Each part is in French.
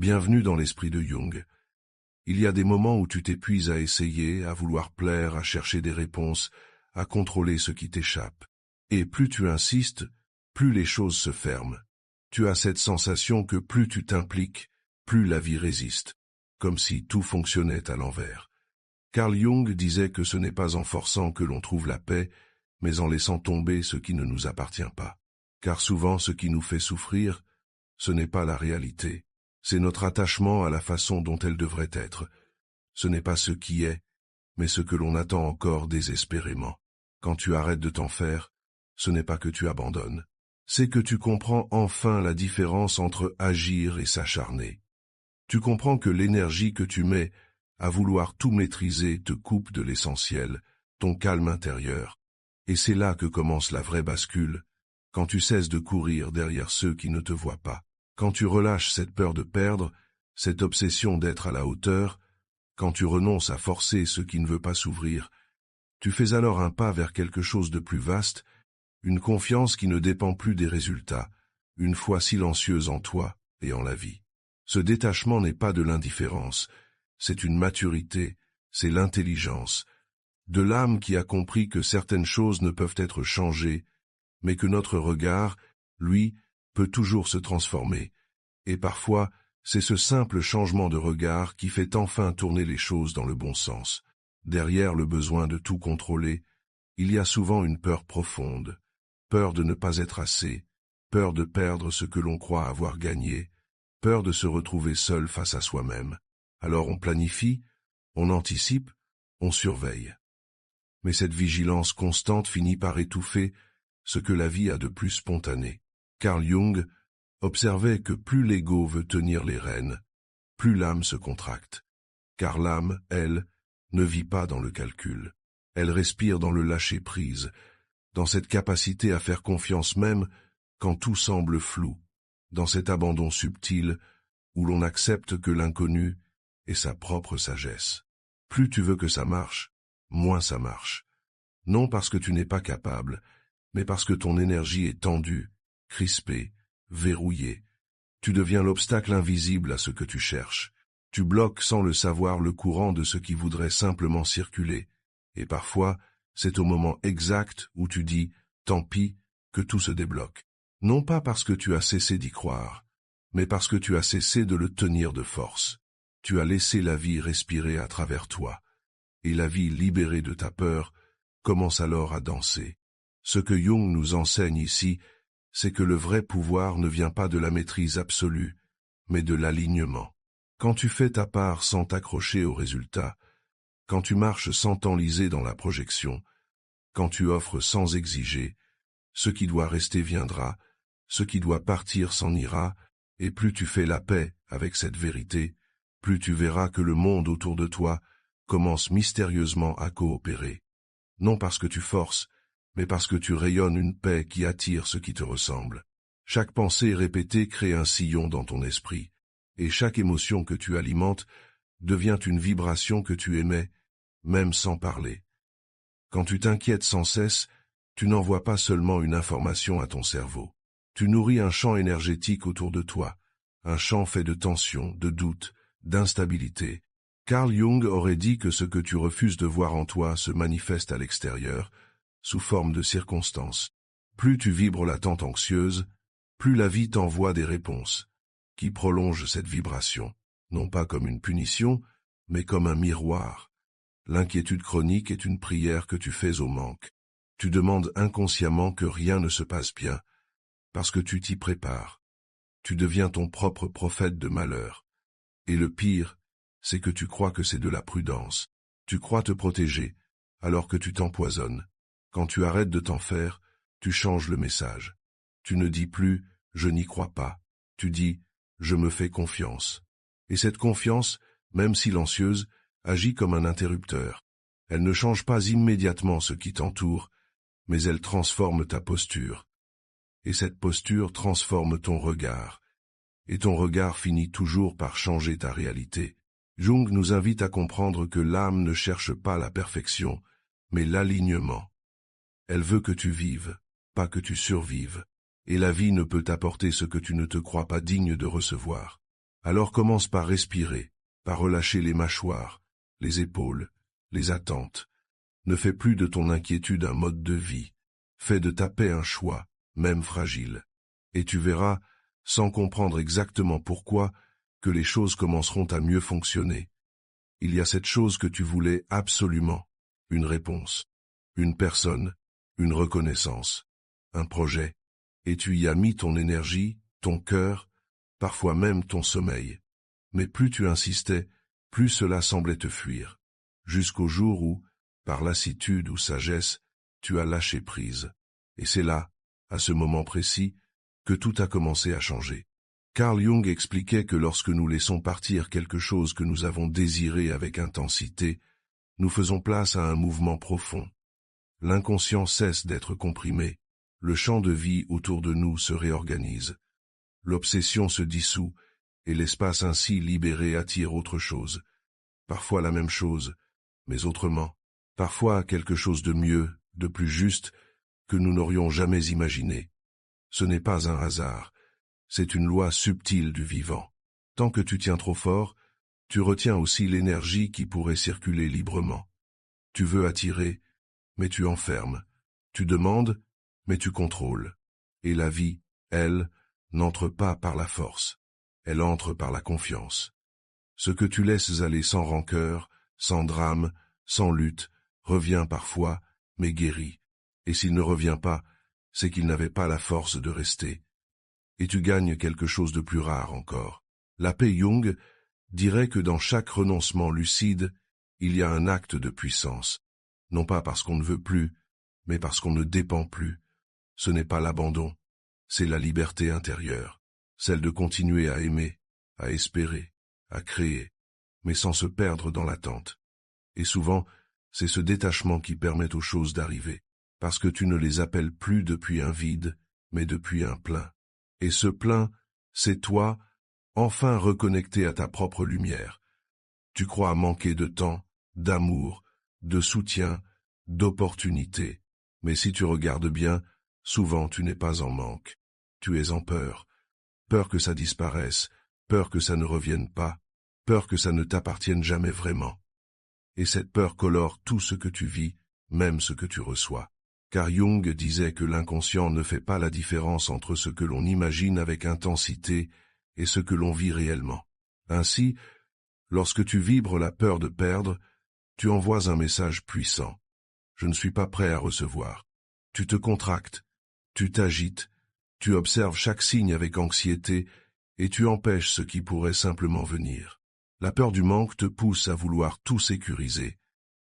Bienvenue dans l'esprit de Jung. Il y a des moments où tu t'épuises à essayer, à vouloir plaire, à chercher des réponses, à contrôler ce qui t'échappe. Et plus tu insistes, plus les choses se ferment. Tu as cette sensation que plus tu t'impliques, plus la vie résiste, comme si tout fonctionnait à l'envers. Carl Jung disait que ce n'est pas en forçant que l'on trouve la paix, mais en laissant tomber ce qui ne nous appartient pas. Car souvent ce qui nous fait souffrir, ce n'est pas la réalité, c'est notre attachement à la façon dont elle devrait être. Ce n'est pas ce qui est, mais ce que l'on attend encore désespérément. Quand tu arrêtes de t'en faire, ce n'est pas que tu abandonnes, c'est que tu comprends enfin la différence entre agir et s'acharner. Tu comprends que l'énergie que tu mets à vouloir tout maîtriser te coupe de l'essentiel, ton calme intérieur. Et c'est là que commence la vraie bascule, quand tu cesses de courir derrière ceux qui ne te voient pas, quand tu relâches cette peur de perdre, cette obsession d'être à la hauteur, quand tu renonces à forcer ce qui ne veut pas s'ouvrir, tu fais alors un pas vers quelque chose de plus vaste, une confiance qui ne dépend plus des résultats, une foi silencieuse en toi et en la vie. Ce détachement n'est pas de l'indifférence, c'est une maturité, c'est l'intelligence, de l'âme qui a compris que certaines choses ne peuvent être changées, mais que notre regard, lui, peut toujours se transformer. Et parfois, c'est ce simple changement de regard qui fait enfin tourner les choses dans le bon sens. Derrière le besoin de tout contrôler, il y a souvent une peur profonde, peur de ne pas être assez, peur de perdre ce que l'on croit avoir gagné, peur de se retrouver seul face à soi-même. Alors on planifie, on anticipe, on surveille. Mais cette vigilance constante finit par étouffer ce que la vie a de plus spontané. Carl Jung observait que plus l'ego veut tenir les rênes, plus l'âme se contracte. Car l'âme, elle, ne vit pas dans le calcul. Elle respire dans le lâcher-prise, dans cette capacité à faire confiance même quand tout semble flou, dans cet abandon subtil où l'on accepte que l'inconnu est sa propre sagesse. Plus tu veux que ça marche, moins ça marche. Non parce que tu n'es pas capable, mais parce que ton énergie est tendue, crispée, verrouillée. Tu deviens l'obstacle invisible à ce que tu cherches. Tu bloques sans le savoir le courant de ce qui voudrait simplement circuler. Et parfois, c'est au moment exact où tu dis « tant pis » que tout se débloque. Non pas parce que tu as cessé d'y croire, mais parce que tu as cessé de le tenir de force. Tu as laissé la vie respirer à travers toi. Et la vie libérée de ta peur commence alors à danser. Ce que Jung nous enseigne ici, c'est que le vrai pouvoir ne vient pas de la maîtrise absolue, mais de l'alignement. Quand tu fais ta part sans t'accrocher aux résultats, quand tu marches sans t'enliser dans la projection, quand tu offres sans exiger, ce qui doit rester viendra, ce qui doit partir s'en ira, et plus tu fais la paix avec cette vérité, plus tu verras que le monde autour de toi commence mystérieusement à coopérer. Non parce que tu forces, mais parce que tu rayonnes une paix qui attire ce qui te ressemble. Chaque pensée répétée crée un sillon dans ton esprit, et chaque émotion que tu alimentes devient une vibration que tu émets, même sans parler. Quand tu t'inquiètes sans cesse, tu n'envoies pas seulement une information à ton cerveau. Tu nourris un champ énergétique autour de toi, un champ fait de tension, de doute, d'instabilité. Carl Jung aurait dit que ce que tu refuses de voir en toi se manifeste à l'extérieur, sous forme de circonstances. Plus tu vibres l'attente anxieuse, plus la vie t'envoie des réponses, qui prolongent cette vibration, non pas comme une punition, mais comme un miroir. L'inquiétude chronique est une prière que tu fais au manque. Tu demandes inconsciemment que rien ne se passe bien, parce que tu t'y prépares. Tu deviens ton propre prophète de malheur. Et le pire, c'est que tu crois que c'est de la prudence. Tu crois te protéger, alors que tu t'empoisonnes. Quand tu arrêtes de t'en faire, tu changes le message. Tu ne dis plus « je n'y crois pas », tu dis « je me fais confiance ». Et cette confiance, même silencieuse, agit comme un interrupteur. Elle ne change pas immédiatement ce qui t'entoure, mais elle transforme ta posture. Et cette posture transforme ton regard. Et ton regard finit toujours par changer ta réalité. Jung nous invite à comprendre que l'âme ne cherche pas la perfection, mais l'alignement. Elle veut que tu vives, pas que tu survives. Et la vie ne peut t'apporter ce que tu ne te crois pas digne de recevoir. Alors commence par respirer, par relâcher les mâchoires, les épaules, les attentes. Ne fais plus de ton inquiétude un mode de vie. Fais de ta paix un choix, même fragile. Et tu verras, sans comprendre exactement pourquoi, que les choses commenceront à mieux fonctionner. Il y a cette chose que tu voulais absolument, une réponse, une personne, une reconnaissance, un projet, et tu y as mis ton énergie, ton cœur, parfois même ton sommeil. Mais plus tu insistais, plus cela semblait te fuir, jusqu'au jour où, par lassitude ou sagesse, tu as lâché prise. Et c'est là, à ce moment précis, que tout a commencé à changer. Carl Jung expliquait que lorsque nous laissons partir quelque chose que nous avons désiré avec intensité, nous faisons place à un mouvement profond. L'inconscient cesse d'être comprimé, le champ de vie autour de nous se réorganise. L'obsession se dissout, et l'espace ainsi libéré attire autre chose. Parfois la même chose, mais autrement. Parfois quelque chose de mieux, de plus juste, que nous n'aurions jamais imaginé. Ce n'est pas un hasard, c'est une loi subtile du vivant. Tant que tu tiens trop fort, tu retiens aussi l'énergie qui pourrait circuler librement. Tu veux attirer, mais tu enfermes. Tu demandes, mais tu contrôles. Et la vie, elle, n'entre pas par la force. Elle entre par la confiance. Ce que tu laisses aller sans rancœur, sans drame, sans lutte, revient parfois, mais guérit. Et s'il ne revient pas, c'est qu'il n'avait pas la force de rester. Et tu gagnes quelque chose de plus rare encore. La paix Jung dirait que dans chaque renoncement lucide, il y a un acte de puissance. Non pas parce qu'on ne veut plus, mais parce qu'on ne dépend plus. Ce n'est pas l'abandon, c'est la liberté intérieure, celle de continuer à aimer, à espérer, à créer, mais sans se perdre dans l'attente. Et souvent, c'est ce détachement qui permet aux choses d'arriver, parce que tu ne les appelles plus depuis un vide, mais depuis un plein. Et ce plein, c'est toi, enfin reconnecté à ta propre lumière. Tu crois manquer de temps, d'amour, de soutien, d'opportunités. Mais si tu regardes bien, souvent tu n'es pas en manque. Tu es en peur. Peur que ça disparaisse, peur que ça ne revienne pas, peur que ça ne t'appartienne jamais vraiment. Et cette peur colore tout ce que tu vis, même ce que tu reçois. Car Jung disait que l'inconscient ne fait pas la différence entre ce que l'on imagine avec intensité et ce que l'on vit réellement. Ainsi, lorsque tu vibres la peur de perdre, tu envoies un message puissant. Je ne suis pas prêt à recevoir. Tu te contractes, tu t'agites, tu observes chaque signe avec anxiété et tu empêches ce qui pourrait simplement venir. La peur du manque te pousse à vouloir tout sécuriser.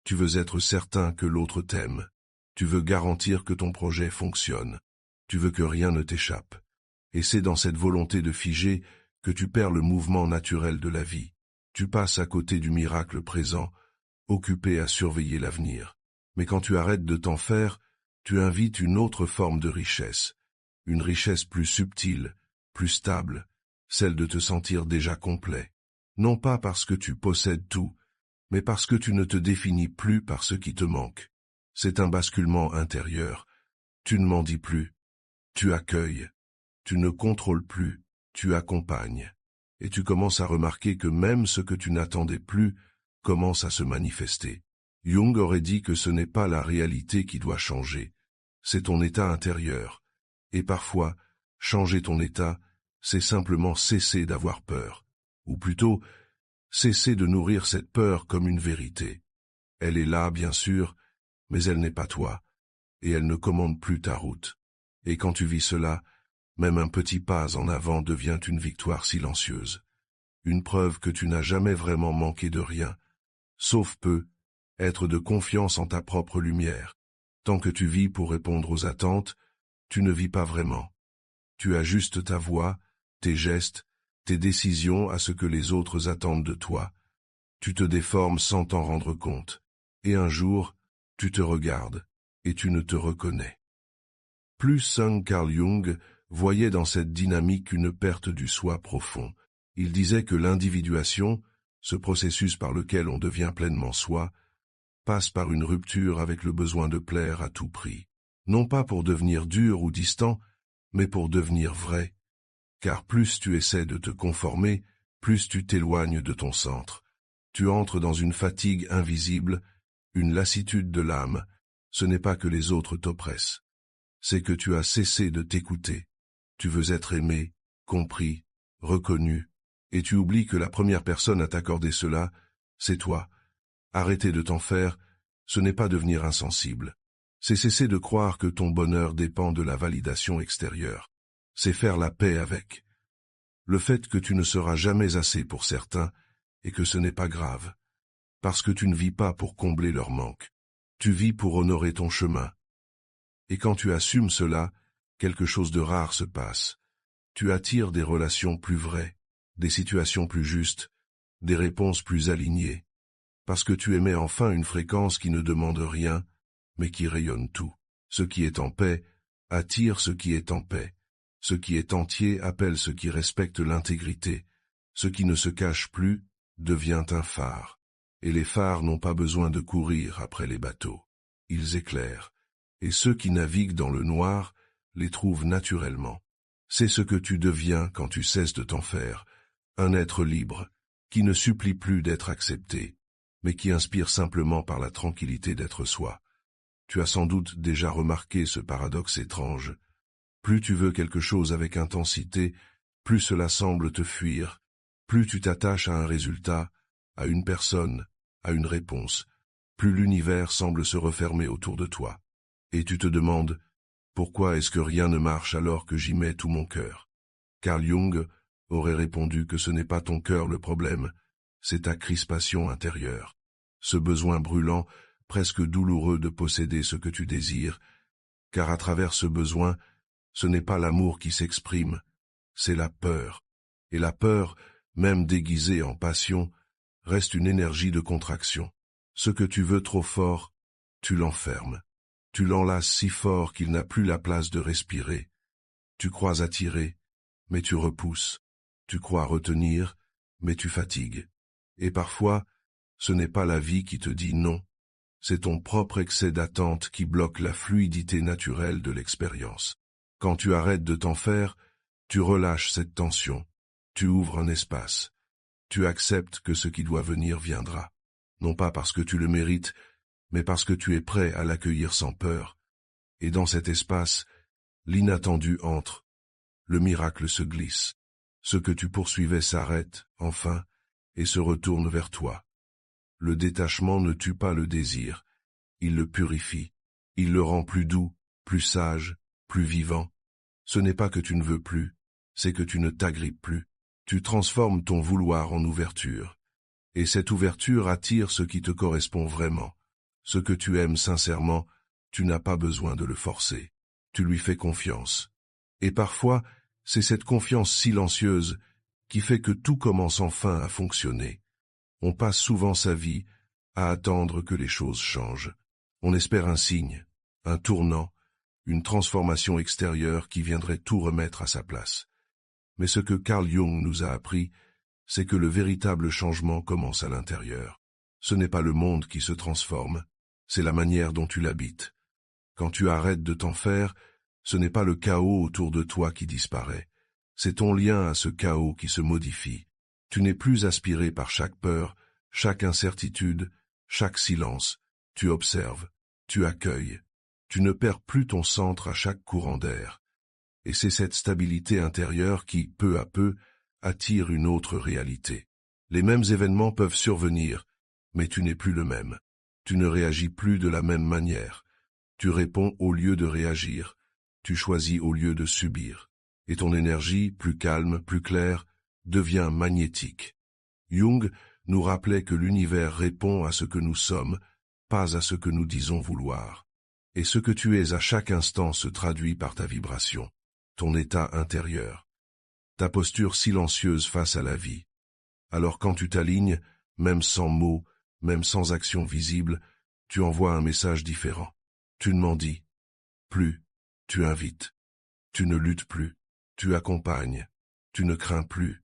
Tu veux être certain que l'autre t'aime. Tu veux garantir que ton projet fonctionne. Tu veux que rien ne t'échappe. Et c'est dans cette volonté de figer que tu perds le mouvement naturel de la vie. Tu passes à côté du miracle présent, occupé à surveiller l'avenir. Mais quand tu arrêtes de t'en faire, tu invites une autre forme de richesse. Une richesse plus subtile, plus stable, celle de te sentir déjà complet. Non pas parce que tu possèdes tout, mais parce que tu ne te définis plus par ce qui te manque. C'est un basculement intérieur. Tu ne m'en dis plus. Tu accueilles. Tu ne contrôles plus. Tu accompagnes. Et tu commences à remarquer que même ce que tu n'attendais plus commence à se manifester. Jung aurait dit que ce n'est pas la réalité qui doit changer. C'est ton état intérieur. Et parfois, changer ton état, c'est simplement cesser d'avoir peur. Ou plutôt, cesser de nourrir cette peur comme une vérité. Elle est là, bien sûr, mais elle n'est pas toi, et elle ne commande plus ta route. Et quand tu vis cela, même un petit pas en avant devient une victoire silencieuse. Une preuve que tu n'as jamais vraiment manqué de rien, sauf peu, être de confiance en ta propre lumière. Tant que tu vis pour répondre aux attentes, tu ne vis pas vraiment. Tu ajustes ta voix, tes gestes, tes décisions à ce que les autres attendent de toi. Tu te déformes sans t'en rendre compte. Et un jour, tu te regardes, et tu ne te reconnais. Plus Sung Carl Jung voyait dans cette dynamique une perte du soi profond. Il disait que l'individuation, ce processus par lequel on devient pleinement soi, passe par une rupture avec le besoin de plaire à tout prix. Non pas pour devenir dur ou distant, mais pour devenir vrai. Car plus tu essaies de te conformer, plus tu t'éloignes de ton centre. Tu entres dans une fatigue invisible, une lassitude de l'âme. Ce n'est pas que les autres t'oppressent. C'est que tu as cessé de t'écouter. Tu veux être aimé, compris, reconnu, et tu oublies que la première personne à t'accorder cela, c'est toi. Arrêter de t'en faire, ce n'est pas devenir insensible. C'est cesser de croire que ton bonheur dépend de la validation extérieure. C'est faire la paix avec le fait que tu ne seras jamais assez pour certains et que ce n'est pas grave, parce que tu ne vis pas pour combler leur manque. Tu vis pour honorer ton chemin. Et quand tu assumes cela, quelque chose de rare se passe. Tu attires des relations plus vraies, des situations plus justes, des réponses plus alignées, parce que tu émets enfin une fréquence qui ne demande rien, mais qui rayonne tout. Ce qui est en paix attire ce qui est en paix. Ce qui est entier appelle ce qui respecte l'intégrité. Ce qui ne se cache plus devient un phare. Et les phares n'ont pas besoin de courir après les bateaux. Ils éclairent. Et ceux qui naviguent dans le noir les trouvent naturellement. C'est ce que tu deviens quand tu cesses de t'en faire. Un être libre, qui ne supplie plus d'être accepté, mais qui inspire simplement par la tranquillité d'être soi. Tu as sans doute déjà remarqué ce paradoxe étrange. Plus tu veux quelque chose avec intensité, plus cela semble te fuir, plus tu t'attaches à un résultat, à une personne, à une réponse, plus l'univers semble se refermer autour de toi. Et tu te demandes, pourquoi est-ce que rien ne marche alors que j'y mets tout mon cœur? Carl Jung aurait répondu que ce n'est pas ton cœur le problème, c'est ta crispation intérieure. Ce besoin brûlant, presque douloureux de posséder ce que tu désires, car à travers ce besoin, ce n'est pas l'amour qui s'exprime, c'est la peur. Et la peur, même déguisée en passion, reste une énergie de contraction. Ce que tu veux trop fort, tu l'enfermes. Tu l'enlaces si fort qu'il n'a plus la place de respirer. Tu crois attirer, mais tu repousses. Tu crois retenir, mais tu fatigues. Et parfois, ce n'est pas la vie qui te dit non, c'est ton propre excès d'attente qui bloque la fluidité naturelle de l'expérience. Quand tu arrêtes de t'en faire, tu relâches cette tension, tu ouvres un espace, tu acceptes que ce qui doit venir viendra, non pas parce que tu le mérites, mais parce que tu es prêt à l'accueillir sans peur. Et dans cet espace, l'inattendu entre, le miracle se glisse. Ce que tu poursuivais s'arrête, enfin, et se retourne vers toi. Le détachement ne tue pas le désir, il le purifie, il le rend plus doux, plus sage, plus vivant. Ce n'est pas que tu ne veux plus, c'est que tu ne t'agrippes plus. Tu transformes ton vouloir en ouverture. Et cette ouverture attire ce qui te correspond vraiment. Ce que tu aimes sincèrement, tu n'as pas besoin de le forcer. Tu lui fais confiance. Et parfois, c'est cette confiance silencieuse qui fait que tout commence enfin à fonctionner. On passe souvent sa vie à attendre que les choses changent. On espère un signe, un tournant, une transformation extérieure qui viendrait tout remettre à sa place. Mais ce que Carl Jung nous a appris, c'est que le véritable changement commence à l'intérieur. Ce n'est pas le monde qui se transforme, c'est la manière dont tu l'habites. Quand tu arrêtes de t'en faire, ce n'est pas le chaos autour de toi qui disparaît, c'est ton lien à ce chaos qui se modifie. Tu n'es plus aspiré par chaque peur, chaque incertitude, chaque silence. Tu observes, tu accueilles. Tu ne perds plus ton centre à chaque courant d'air. Et c'est cette stabilité intérieure qui, peu à peu, attire une autre réalité. Les mêmes événements peuvent survenir, mais tu n'es plus le même. Tu ne réagis plus de la même manière. Tu réponds au lieu de réagir. Tu choisis au lieu de subir. Et ton énergie, plus calme, plus claire, devient magnétique. Jung nous rappelait que l'univers répond à ce que nous sommes, pas à ce que nous disons vouloir. Et ce que tu es à chaque instant se traduit par ta vibration, ton état intérieur, ta posture silencieuse face à la vie. Alors quand tu t'alignes, même sans mots, même sans action visible, tu envoies un message différent. Tu ne m'en dis plus, tu invites, tu ne luttes plus, tu accompagnes, tu ne crains plus,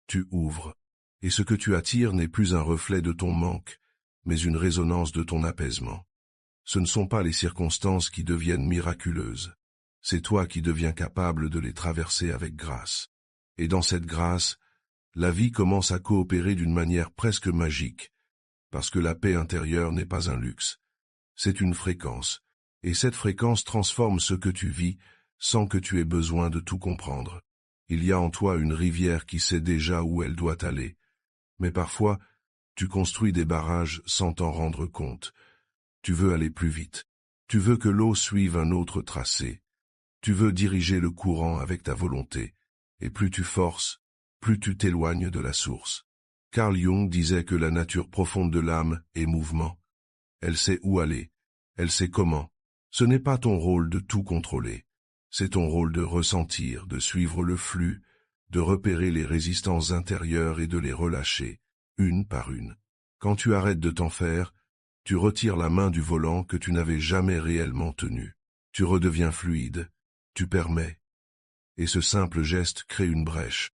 tu ouvres. Et ce que tu attires n'est plus un reflet de ton manque, mais une résonance de ton apaisement. Ce ne sont pas les circonstances qui deviennent miraculeuses, c'est toi qui deviens capable de les traverser avec grâce. Et dans cette grâce, la vie commence à coopérer d'une manière presque magique, parce que la paix intérieure n'est pas un luxe, c'est une fréquence, et cette fréquence transforme ce que tu vis sans que tu aies besoin de tout comprendre. Il y a en toi une rivière qui sait déjà où elle doit aller, mais parfois, tu construis des barrages sans t'en rendre compte. Tu veux aller plus vite. Tu veux que l'eau suive un autre tracé. Tu veux diriger le courant avec ta volonté. Et plus tu forces, plus tu t'éloignes de la source. Carl Jung disait que la nature profonde de l'âme est mouvement. Elle sait où aller. Elle sait comment. Ce n'est pas ton rôle de tout contrôler. C'est ton rôle de ressentir, de suivre le flux, de repérer les résistances intérieures et de les relâcher, une par une. Quand tu arrêtes de t'en faire, tu retires la main du volant que tu n'avais jamais réellement tenu. Tu redeviens fluide, tu permets. Et ce simple geste crée une brèche.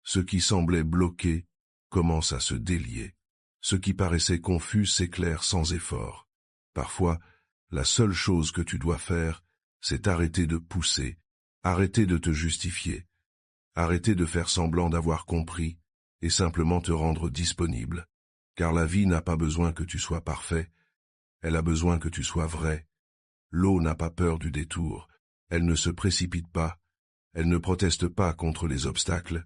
Ce qui semblait bloqué commence à se délier. Ce qui paraissait confus s'éclaire sans effort. Parfois, la seule chose que tu dois faire, c'est arrêter de pousser, arrêter de te justifier, arrêter de faire semblant d'avoir compris et simplement te rendre disponible. Car la vie n'a pas besoin que tu sois parfait, elle a besoin que tu sois vrai. L'eau n'a pas peur du détour, elle ne se précipite pas, elle ne proteste pas contre les obstacles,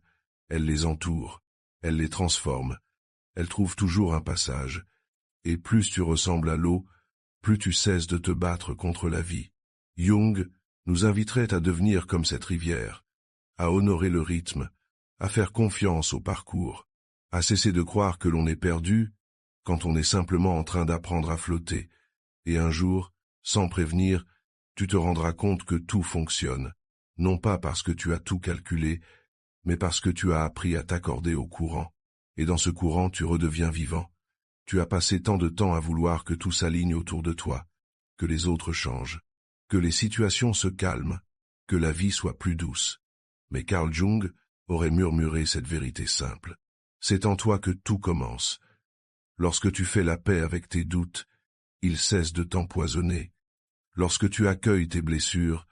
elle les entoure, elle les transforme, elle trouve toujours un passage. Et plus tu ressembles à l'eau, plus tu cesses de te battre contre la vie. Jung nous inviterait à devenir comme cette rivière, à honorer le rythme, à faire confiance au parcours, à cesser de croire que l'on est perdu quand on est simplement en train d'apprendre à flotter. Et un jour, sans prévenir, tu te rendras compte que tout fonctionne, non pas parce que tu as tout calculé, mais parce que tu as appris à t'accorder au courant. Et dans ce courant, tu redeviens vivant. Tu as passé tant de temps à vouloir que tout s'aligne autour de toi, que les autres changent, que les situations se calment, que la vie soit plus douce. Mais Carl Jung aurait murmuré cette vérité simple. C'est en toi que tout commence. Lorsque tu fais la paix avec tes doutes, ils cessent de t'empoisonner. Lorsque tu accueilles tes blessures,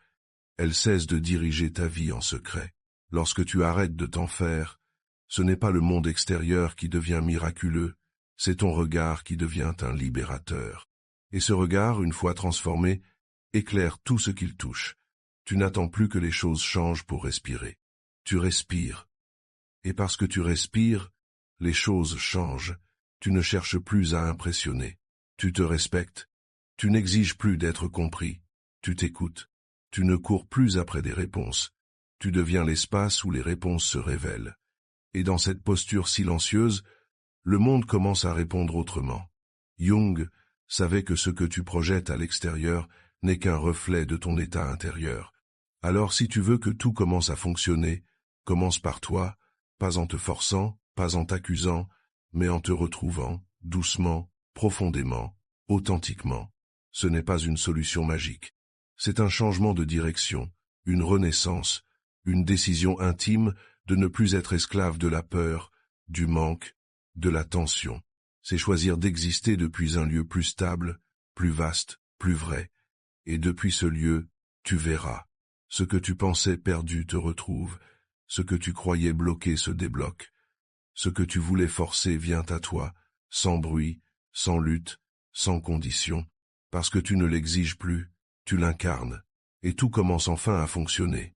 elles cessent de diriger ta vie en secret. Lorsque tu arrêtes de t'en faire, ce n'est pas le monde extérieur qui devient miraculeux, c'est ton regard qui devient un libérateur. Et ce regard, une fois transformé, éclaire tout ce qu'il touche. Tu n'attends plus que les choses changent pour respirer. Tu respires. Et parce que tu respires, les choses changent. Tu ne cherches plus à impressionner. Tu te respectes. Tu n'exiges plus d'être compris. Tu t'écoutes. Tu ne cours plus après des réponses. Tu deviens l'espace où les réponses se révèlent. Et dans cette posture silencieuse, le monde commence à répondre autrement. Jung savait que ce que tu projettes à l'extérieur n'est qu'un reflet de ton état intérieur. Alors si tu veux que tout commence à fonctionner, commence par toi, pas en te forçant, pas en t'accusant, mais en te retrouvant, doucement, profondément, authentiquement. Ce n'est pas une solution magique. C'est un changement de direction, une renaissance, une décision intime de ne plus être esclave de la peur, du manque, de la tension. C'est choisir d'exister depuis un lieu plus stable, plus vaste, plus vrai. Et depuis ce lieu, tu verras. Ce que tu pensais perdu te retrouve. Ce que tu croyais bloqué se débloque. Ce que tu voulais forcer vient à toi, sans bruit, sans lutte, sans condition. Parce que tu ne l'exiges plus, tu l'incarnes. Et tout commence enfin à fonctionner.